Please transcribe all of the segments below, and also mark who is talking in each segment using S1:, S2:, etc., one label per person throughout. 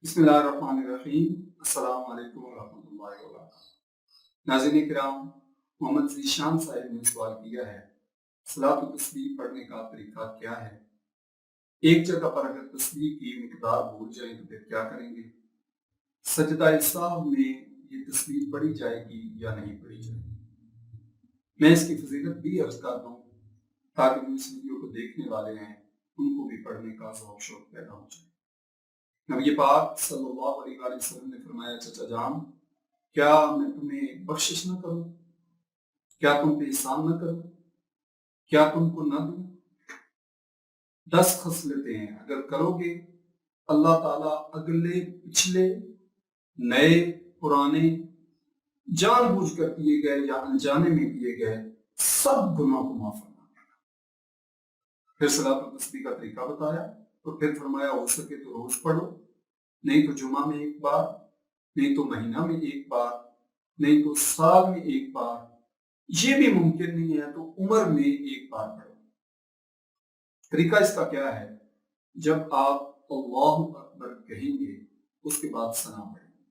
S1: بسم اللہ الرحمن الرحیم۔ السلام علیکم ورحمۃ اللہ وبرکاتہ۔ ناظرین کرام، محمد ذیشان صاحب نے سوال کیا ہے، صلاۃ و تسبیح پڑھنے کا طریقہ کیا ہے؟ ایک جگہ پر اگر تسبیح کی مقدار بھول جائیں تو پھر کیا کریں گے؟ سجدہ سہو میں یہ تسبیح پڑھی جائے گی یا نہیں پڑھی جائے گی؟ میں اس کی فضیلت بھی عرض کر دوں تاکہ جو اس ویڈیو کو دیکھنے والے ہیں ان کو بھی پڑھنے کا ذوق شوق پیدا ہو جائے۔ نبی پاک صلی اللہ علیہ وآلہ وسلم نے فرمایا، چچا جان کیا میں تمہیں بخشش نہ کروں؟ کیا تم پہ احسان نہ کروں؟ کیا تم کو نہ دوں؟ 10 خصلتیں ہیں، اگر کرو گے اللہ تعالیٰ اگلے پچھلے نئے پرانے جان بوجھ کر کیے گئے یا انجانے میں کیے گئے سب گناہ کو معاف فرما دے گا۔ پھر صلاۃ و تسبیح کا طریقہ بتایا اور پھر فرمایا ہو سکے تو روز پڑھو، نہیں تو جمعہ میں ایک بار، نہیں تو مہینہ میں ایک بار، نہیں تو سال میں ایک بار، یہ بھی ممکن نہیں ہے تو عمر میں ایک بار پڑھو۔ طریقہ اس کا کیا ہے؟ جب آپ اللہ اکبر کہیں گے اس کے بعد ثنا پڑھیں گے،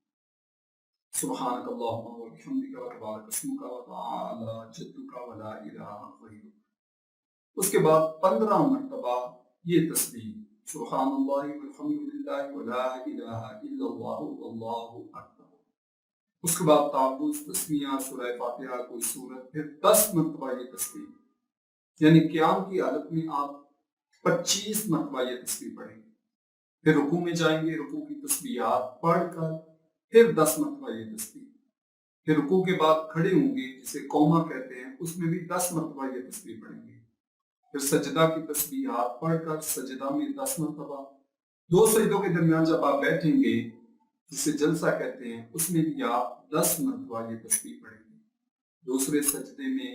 S1: سبحانک اللہم و بحمدک و تبارک اسمک و تعالی جدک و لا الہ غیرک۔ اس کے بعد 15 مرتبہ یہ تسبیح سبحان اللہ والحمد للہ ولا الہ الا اللہ واللہ اکبر۔ اس کے بعد تعوذ، تسمیہ، سورہ فاتحہ، کوئی سورت، پھر 10 مرتبہ یہ تسبیح، یعنی قیام کی حالت میں آپ 25 مرتبہ یہ تسبیح پڑھیں گے۔ پھر رکوع میں جائیں گے، رکوع کی تسبیحات پڑھ کر پھر 10 مرتبہ یہ تسبیح۔ پھر رکوع کے بعد کھڑے ہوں گے جسے قومہ کہتے ہیں، اس میں بھی 10 مرتبہ یہ تسبیح پڑھیں گے۔ پھر سجدہ کی تسبیحات پڑھ کر سجدہ میں 10 مرتبہ، 2 سجدوں کے درمیان جب آپ بیٹھیں گے جسے جلسہ کہتے ہیں، اس میں بھی آپ 10 مرتبہ یہ تسبیح پڑھیں گے۔ دوسرے سجدے میں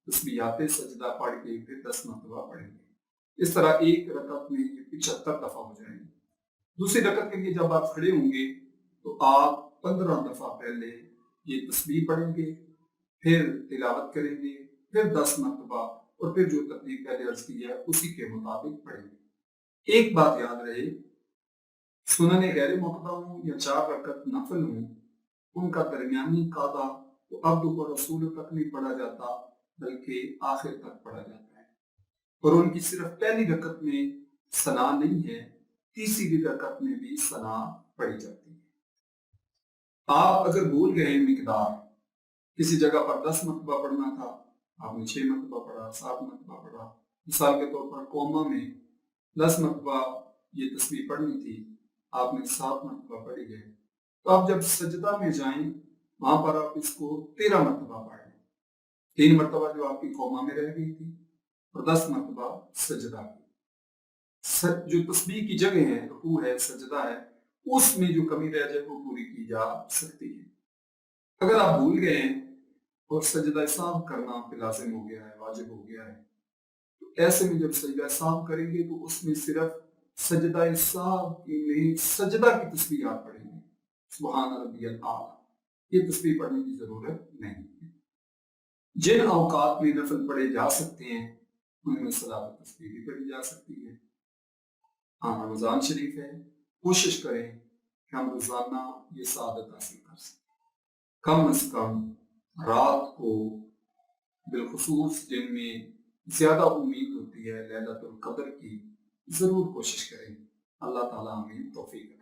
S1: تسبیحات سجدہ پڑھ کے پھر 10 مرتبہ پڑھیں گے۔ اس طرح ایک رکعت میں یہ 75 دفعہ ہو جائیں گے۔ دوسری رکعت کے لیے جب آپ کھڑے ہوں گے تو آپ 15 دفعہ پہلے یہ تسبیح پڑھیں گے، پھر تلاوت کریں گے، پھر 10 مرتبہ، اور پھر جو ترتیب پہلے عرض کی ہے اسی کے مطابق پڑھیں گے۔ ایک بات یاد رہے، سنن غیر مقطع ہوں یا 4 رکعت نفل ہوں، ان کا درمیانی قاعدہ تو عبد و رسول تک نہیں پڑھا جاتا بلکہ آخر تک پڑھا جاتا ہے، اور ان کی صرف پہلی رکعت میں ثنا نہیں ہے، تیسری رکعت میں بھی ثنا پڑھی جاتی ہے۔ آپ اگر بھول گئے مقدار، کسی جگہ پر 10 مرتبہ پڑھنا تھا، آپ نے 6 مرتبہ پڑھا، 7 مرتبہ پڑھا، مثال کے طور پر قومہ میں 10 مرتبہ یہ تسبیح پڑھنی تھی، آپ نے 7 مرتبہ پڑھی ہے، تو آپ جب سجدہ میں جائیں وہاں پر آپ اس کو 13 مرتبہ پڑھیں، 3 مرتبہ جو آپ کی قومہ میں رہ گئی تھی اور 10 مرتبہ سجدہ کی۔ جو تسبیح کی جگہ ہے، رکوع ہے، سجدہ ہے، اس میں جو کمی رہ جائے وہ پوری کی جا سکتی ہے۔ اگر آپ بھول گئے ہیں اور سجدہ سہو کرنا آپ پہ لازم ہو گیا ہے، واجب ہو گیا ہے، تو ایسے میں جب سجدہ سہو کریں گے تو اس میں صرف سجدہ سہو میں سجدہ کی تسبیحات پڑھیں گے، سبحان ربی الاعلی، یہ تسبیح پڑھنے کی ضرورت نہیں ہے۔ جن اوقات میں نفل پڑھے جا سکتے ہیں ان میں صلاۃ و تسبیح بھی پڑھی جا سکتی ہے۔ ہاں، رمضان شریف ہے، کوشش کریں کہ ہم روزانہ یہ سعادت حاصل کر سکیں، کم از کم رات کو، بالخصوص جن میں زیادہ امید ہوتی ہے لیلۃ القدر کی، ضرور کوشش کریں۔ اللہ تعالیٰ ہمیں توفیق